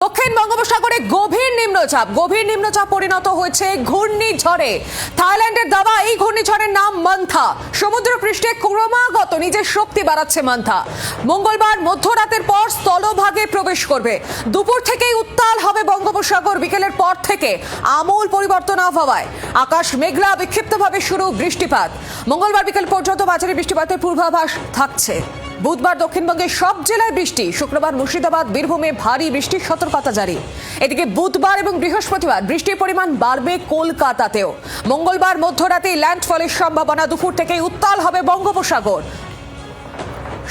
দক্ষিণ বঙ্গোপসাগরে গভীর নিম্নচাপ পরিণত হয়েছে ঘূর্ণিঝড়ে। থাইল্যান্ডের দাবা এই ঘূর্ণিঝড়ের নাম মান্থা। সমুদ্র পৃষ্ঠে ক্রমাগত নিজের শক্তি বাড়াচ্ছে মান্থা। মঙ্গলবার মধ্যরাতের পর স্থলভাগে প্রবেশ করবে। দুপুর থেকেই উত্তাল হবে বঙ্গোপসাগর। বিকেলের পর থেকে আমূল পরিবর্তন আবহাওয়ায়। আকাশ মেঘলা, বিক্ষিপ্তভাবে শুরু বৃষ্টিপাত। মঙ্গলবার বিকেল পর্যন্ত মাঝারি বৃষ্টিপাতের পূর্বাভাস থাকছে। বুধবার দক্ষিণবঙ্গের সব জেলায় বৃষ্টি। শুক্রবার মুর্শিদাবাদ, বীরভূমে ভারী বৃষ্টির সতর্কতা জারি। এদিকে বুধবার এবং বৃহস্পতিবার বৃষ্টির পরিমাণ বাড়বে কলকাতাতেও। মঙ্গলবার মধ্যরাতে ল্যান্ডফলের সম্ভাবনা। দুপুর থেকেই উত্তাল হবে বঙ্গোপসাগর।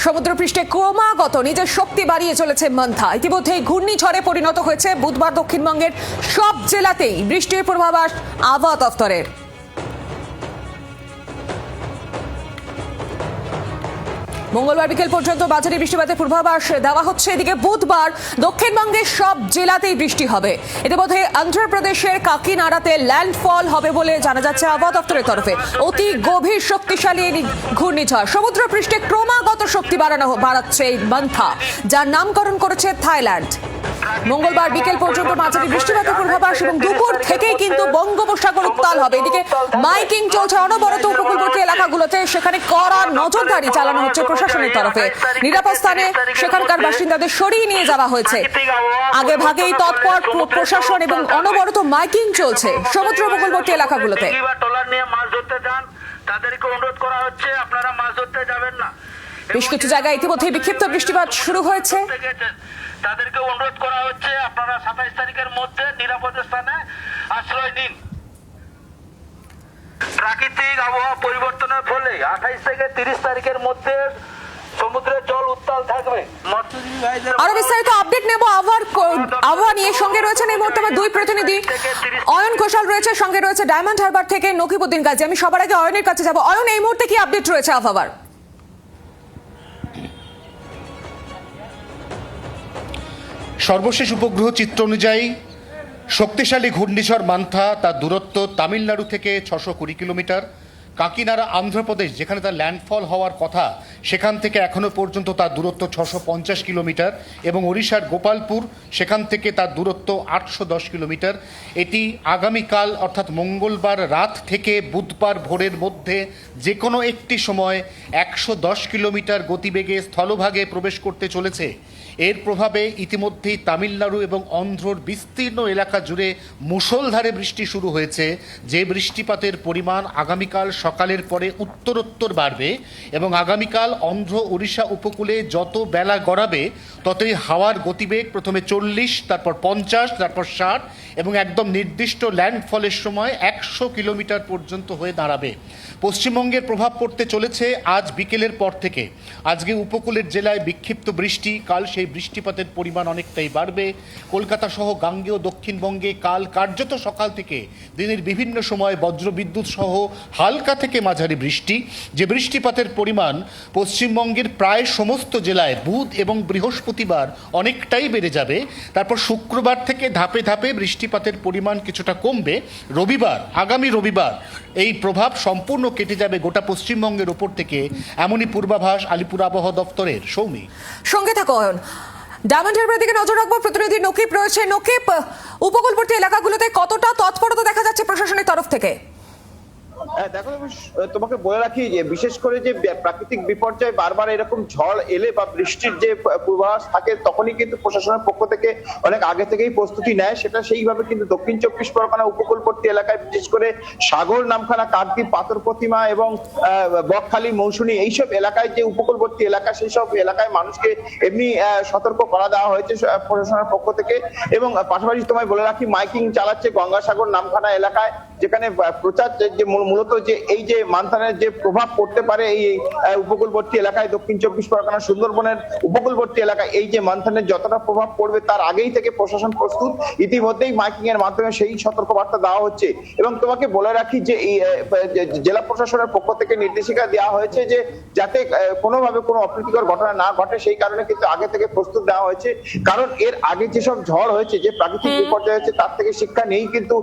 সমুদ্রপৃষ্ঠে ক্রমাগত নিজের শক্তি বাড়িয়ে চলেছে মান্থা। ইতিমধ্যে ঘূর্ণিঝড়ে পরিণত হয়েছে। বুধবার দক্ষিণবঙ্গের সব জেলাতেই বৃষ্টির পূর্বাভাস আবহাওয়া দফতরের। মঙ্গলবার বিকেল পর্যন্ত মাঝারি বৃষ্টিপাতের পূর্বাভাস দেওয়া হচ্ছে। এদিকে বুধবার দক্ষিণবঙ্গের সব জেলাতেই বৃষ্টি হবে। ইতিমধ্যে অন্ধ্রপ্রদেশের কাকিনাড়াতে ল্যান্ডফল হবে বলে জানা যাচ্ছে আবহাওয়া দপ্তরের তরফে। অতি গভীর শক্তিশালী ঘূর্ণিঝড় সমুদ্র পৃষ্ঠে ক্রমাগত শক্তি বাড়াচ্ছে এই মান্থা, যার নামকরণ করেছে থাইল্যান্ড। মঙ্গলবার বিকেল পর্যন্ত মাঝারি বৃষ্টিপাতের পূর্বাভাস এবং দুপুর থেকেই কিন্তু বঙ্গোপসাগর উত্তাল হবে। এদিকে মাইকিং চলছে অনবরত উপকূলবর্তী এলাকাগুলোতে। সেখানে কড়া নজরদারি চালানো হচ্ছে প্রশাসনের তরফে। নিরাপদ স্থানে সেখানকার বাসিন্দাদের সরিয়ে নিয়ে যাওয়া হয়েছে। আগে ভাগেই তৎপর প্রশাসন এবং অনবরত মাইকিং চলছে সমুদ্র উপকূলবর্তী এলাকাগুলোতে। তাদেরকে অনুরোধ করা হচ্ছে আপনারা মাছ ধরতে যাবেন না। বেশ কিছু জায়গায় ইতিমধ্যে বিক্ষিপ্ত বৃষ্টিপাত শুরু হয়েছে। তাদেরকে অনুরোধ করা হচ্ছে আপনারা 27 তারিখের মধ্যে নিরাপদ স্থানে আশ্রয় নিন। প্রাকৃতিক আবহাওয়া পরিবর্তনের ফলে 28 থেকে 30 তারিখের মধ্যে সমুদ্রের জল উত্তাল থাকবে। আরো বিস্তারিত আপডেট নেব আবহাওয়া নিয়ে। সঙ্গে রয়েছেন এই মুহূর্তে আমার দুই প্রতিনিধি। অয়ন ঘোষাল রয়েছে, সঙ্গে রয়েছে ডায়মন্ড হারবার থেকে নকিবউদ্দিন গাজী। আমি সবার আগে অয়নের কাছে যাব। অয়ন, এই মুহূর্তে কি আপডেট রয়েছে আবহাওয়ার? সর্বশেষ উপগ্রহ চিত্র অনুযায়ী শক্তিশালী ঘূর্ণিঝড় মান্থা, তার দূরত্ব তামিলনাড়ু থেকে 620 কিলোমিটার। কাকিনাড়া অন্ধ্রপ্রদেশ, যেখানে তার ল্যান্ডফল হওয়ার কথা, সেখান থেকে এখনও পর্যন্ত তার দূরত্ব 650 কিলোমিটার। এবং ওড়িশার গোপালপুর, সেখান থেকে তার দূরত্ব 810 কিলোমিটার। এটি আগামীকাল অর্থাৎ মঙ্গলবার রাত থেকে বুধবার ভোরের মধ্যে যে কোনো একটি সময় 110 কিলোমিটার গতিবেগে স্থলভাগে প্রবেশ করতে চলেছে। এর প্রভাবে ইতিমধ্যেই তামিলনাড়ু এবং অন্ধ্রর বিস্তীর্ণ এলাকা জুড়ে মুষলধারে বৃষ্টি শুরু হয়েছে। যে বৃষ্টিপাতের পরিমাণ আগামীকাল সকালের পরে উত্তরোত্তর বাড়বে এবং আগামীকাল অন্ধ্র ওড়িশা উপকূলে যত বেলা গড়াবে ততই হাওয়ার গতিবেগ প্রথমে 40, তারপর 50, তারপর 60 এবং একদম নির্দিষ্ট ল্যান্ডফলের সময় 100 কিলোমিটার পর্যন্ত হয়ে দাঁড়াবে। পশ্চিমবঙ্গের প্রভাব পড়তে চলেছে আজ বিকেলের পর থেকে। আজকে উপকূলের জেলায় বিক্ষিপ্ত বৃষ্টি, কাল সেই বৃষ্টিপাতের পরিমাণ অনেকটাই বাড়বে। কলকাতা সহ গাঙ্গেয় দক্ষিণবঙ্গে কাল কার্যত সকাল থেকে দিনের বিভিন্ন সময় বজ্রবিদ্যুৎ সহ হালকা থেকে মাঝারি বৃষ্টি। যে বৃষ্টিপাতের পরিমাণ পশ্চিমবঙ্গের প্রায় সমস্ত জেলায় বুধ এবং বৃহস্পতিবার অনেকটাই বেড়ে যাবে। তারপর শুক্রবার থেকে ধাপে ধাপে বৃষ্টিপাতের পরিমাণ কিছুটা কমবে। রবিবার, আগামী রবিবার এই প্রভাব সম্পূর্ণ কেটে যাবে গোটা পশ্চিমবঙ্গের ওপর থেকে, এমনই পূর্বাভাস আলিপুর আবহাওয়া দপ্তরের। সৌমি, সঙ্গে থাকো অয়ন। ডায়মন্ড হারবার দিকে নজর রাখবো। প্রতিনিধি নকিব রয়েছে। নকিব, উপকূলবর্তী এলাকাগুলোতে কতটা তৎপরতা দেখা যাচ্ছে প্রশাসনের তরফ থেকে? দেখো, তোমাকে বলে রাখি যে বিশেষ করে যে প্রাকৃতিক বিপর্যয় বারবার এরকম ঝড় এলে বা বৃষ্টির যে পূর্বাভাস থাকে তখনই কিন্তু প্রশাসনের পক্ষ থেকে অনেক আগে থেকেই প্রস্তুতি নেয়। সেটা সেইভাবে কিন্তু দক্ষিণ 24 পরগনা উপকূলবর্তী এলাকায় বিশেষ করে সাগর, নামখানা, কাকদ্বীপ, পাথর প্রতিমা এবং বকখালি, মৌসুমী এইসব এলাকায় যে উপকূলবর্তী এলাকা, সেই সব এলাকায় মানুষকে এমনি সতর্ক করা দেওয়া হয়েছে প্রশাসনের পক্ষ থেকে। এবং পাশাপাশি তোমায় বলে রাখি, মাইকিং চালাচ্ছে গঙ্গাসাগর, নামখানা এলাকায়, যেখানে প্রচার যে মূলত যে এই যে মান্থানের যে প্রভাব পড়তে পারে এই উপকূলবর্তী এলাকায়, দক্ষিণ 24 পরগনা, সুন্দরবনের উপকূলবর্তী এলাকায় এই যে মান্থানের যতটা প্রভাব পড়বে তার আগেই থেকে প্রশাসন প্রস্তুত। ইতিমধ্যেই মাইকিং এর মাধ্যমে সেই সতর্কবার্তা দেওয়া হচ্ছে। এবং তোমাকে বলে রাখি যে এই জেলা প্রশাসনের পক্ষ থেকে নির্দেশিকা দেওয়া হয়েছে যে যাতে কোনোভাবে কোনো অপ্রীতিকর ঘটনা না ঘটে, সেই কারণে কিন্তু আগে থেকে প্রস্তুত দেওয়া হয়েছে। কারণ এর আগে যেসব ঝড় হয়েছে, যে প্রাকৃতিক বিপর্যয় হয়েছে, তার থেকে শিক্ষা নেই কিন্তু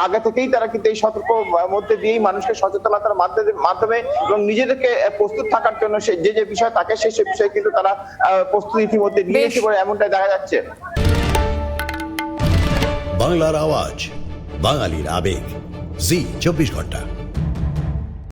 আগে থেকেই তারা কিন্তু এই সতর্ক মধ্যে দিয়েই মানুষকে সচেতনতার মাধ্যমে এবং নিজেদেরকে প্রস্তুত থাকার জন্য যে যে বিষয় থাকে সেই বিষয়ে কিন্তু তারা প্রস্তুতি ইতিমধ্যে নিয়েছে বলে এমনটাই দেখা যাচ্ছে। বাংলার আওয়াজ, বাঙালির আবেগ, জি 24 ঘন্টা।